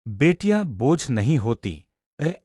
बेटियां बोझ नहीं होती।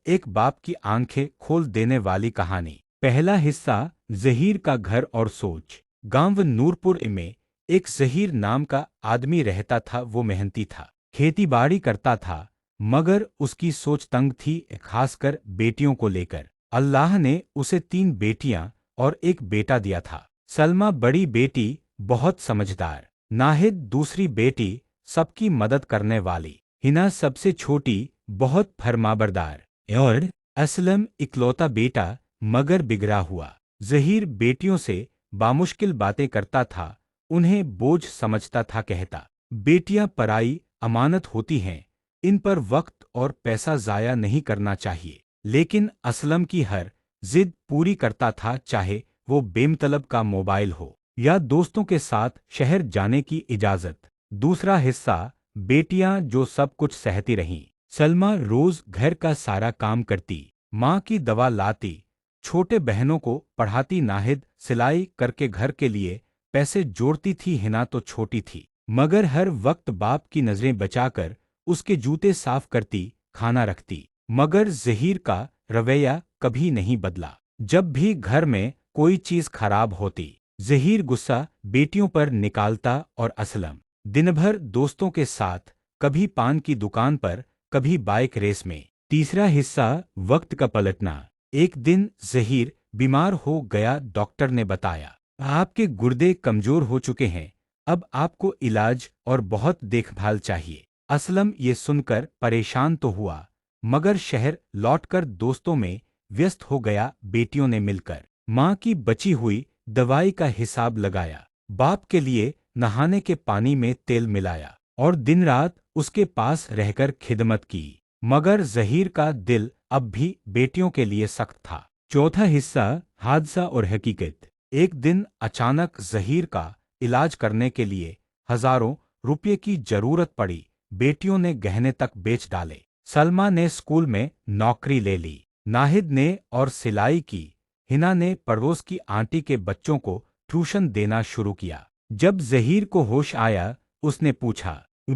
एक बाप की आंखें खोल देने वाली कहानी। पहला हिस्सा, जहीर का घर और सोच। गांव नूरपुर में एक जहीर नाम का आदमी रहता था। वो मेहनती था, खेती बाड़ी करता था, मगर उसकी सोच तंग थी, खासकर बेटियों को लेकर। अल्लाह ने उसे 3 बेटियां और एक बेटा दिया था। सलमा बड़ी बेटी, बहुत समझदार। नाहिद दूसरी बेटी, सबकी मदद करने वाली। हिना सबसे छोटी, बहुत फरमाबरदार। और असलम इकलौता बेटा, मगर बिगड़ा हुआ। जहीर बेटियों से बामुश्किल बातें करता था, उन्हें बोझ समझता था, कहता, बेटियां पराई अमानत होती हैं, इन पर वक्त और पैसा जाया नहीं करना चाहिए। लेकिन असलम की हर जिद पूरी करता था, चाहे वो बेमतलब का मोबाइल हो या दोस्तों के साथ शहर जाने की इजाजत। दूसरा हिस्सा, बेटियां जो सब कुछ सहती रहीं। सलमा रोज घर का सारा काम करती, माँ की दवा लाती, छोटे बहनों को पढ़ाती, नाहिद सिलाई करके घर के लिए पैसे जोड़ती थी। हिना तो छोटी थी, मगर हर वक्त बाप की नजरें बचाकर उसके जूते साफ करती, खाना रखती। मगर जहीर का रवैया कभी नहीं बदला। जब भी घर में कोई चीज खराब होती, जहीर गुस्सा बेटियों पर निकालता और असलम दिन भर दोस्तों के साथ, कभी पान की दुकान पर, कभी बाइक रेस में। तीसरा हिस्सा, वक्त का पलटना। एक दिन जहीर बीमार हो गया। डॉक्टर ने बताया, आपके गुर्दे कमजोर हो चुके हैं, अब आपको इलाज और बहुत देखभाल चाहिए। असलम ये सुनकर परेशान तो हुआ, मगर शहर लौटकर दोस्तों में व्यस्त हो गया। बेटियों ने मिलकर माँ की बची हुई दवाई का हिसाब लगाया, बाप के लिए नहाने के पानी में तेल मिलाया और दिन रात उसके पास रहकर खिदमत की। मगर जहीर का दिल अब भी बेटियों के लिए सख्त था। चौथा हिस्सा, हादसा और हकीकत। एक दिन अचानक जहीर का इलाज करने के लिए हजारों रुपये की जरूरत पड़ी। बेटियों ने गहने तक बेच डाले। सलमा ने स्कूल में नौकरी ले ली, नाहिद ने और सिलाई की। हिना ने पड़ोस की आंटी के बच्चों को ट्यूशन देना शुरू किया। जब जहीर को होश आया, उसने पूछा,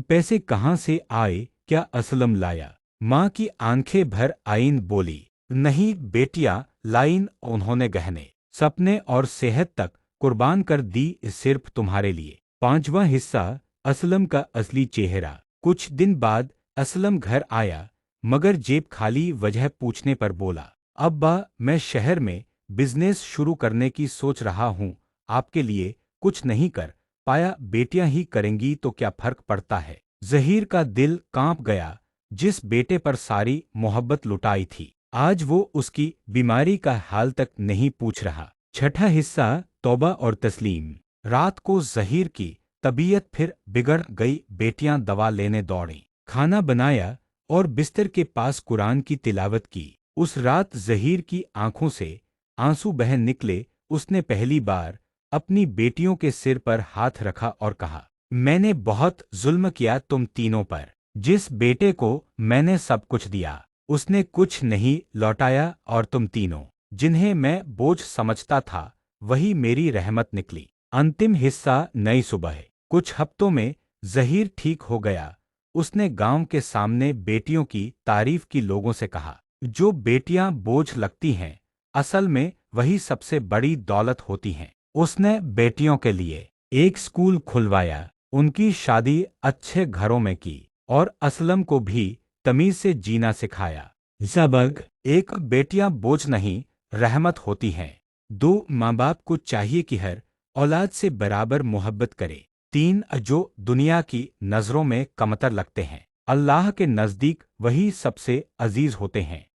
पैसे कहाँ से आए, क्या असलम लाया? माँ की आंखें भर आईं, बोली, नहीं बेटिया, लाइन उन्होंने गहने, सपने और सेहत तक कुर्बान कर दी, सिर्फ तुम्हारे लिए। पांचवां हिस्सा, असलम का असली चेहरा। कुछ दिन बाद असलम घर आया, मगर जेब खाली। वजह पूछने पर बोला, अब्बा, मैं शहर में बिजनेस शुरू करने की सोच रहा हूँ, आपके लिए कुछ नहीं कर पाया। बेटियां ही करेंगी तो क्या फर्क पड़ता है? जहीर का दिल कांप गया। जिस बेटे पर सारी मोहब्बत लुटाई थी, आज वो उसकी बीमारी का हाल तक नहीं पूछ रहा। छठा हिस्सा, तौबा और तस्लीम। रात को जहीर की तबीयत फिर बिगड़ गई। बेटियां दवा लेने दौड़ीं, खाना बनाया और बिस्तर के पास कुरान की तिलावत की। उस रात जहीर की आंखों से आंसू बह निकले। उसने पहली बार अपनी बेटियों के सिर पर हाथ रखा और कहा, मैंने बहुत जुल्म किया तुम तीनों पर। जिस बेटे को मैंने सब कुछ दिया, उसने कुछ नहीं लौटाया, और तुम तीनों, जिन्हें मैं बोझ समझता था, वही मेरी रहमत निकली। अंतिम हिस्सा, नई सुबह। कुछ हफ्तों में जहीर ठीक हो गया। उसने गांव के सामने बेटियों की तारीफ की, लोगों से कहा, जो बेटियां बोझ लगती हैं, असल में वही सबसे बड़ी दौलत होती हैं। उसने बेटियों के लिए एक स्कूल खुलवाया, उनकी शादी अच्छे घरों में की, और असलम को भी तमीज से जीना सिखाया। सबक एक, बेटियां बोझ नहीं, रहमत होती हैं। 2, माँ बाप को चाहिए कि हर औलाद से बराबर मोहब्बत करे। 3, जो दुनिया की नजरों में कमतर लगते हैं, अल्लाह के नजदीक वही सबसे अजीज होते हैं।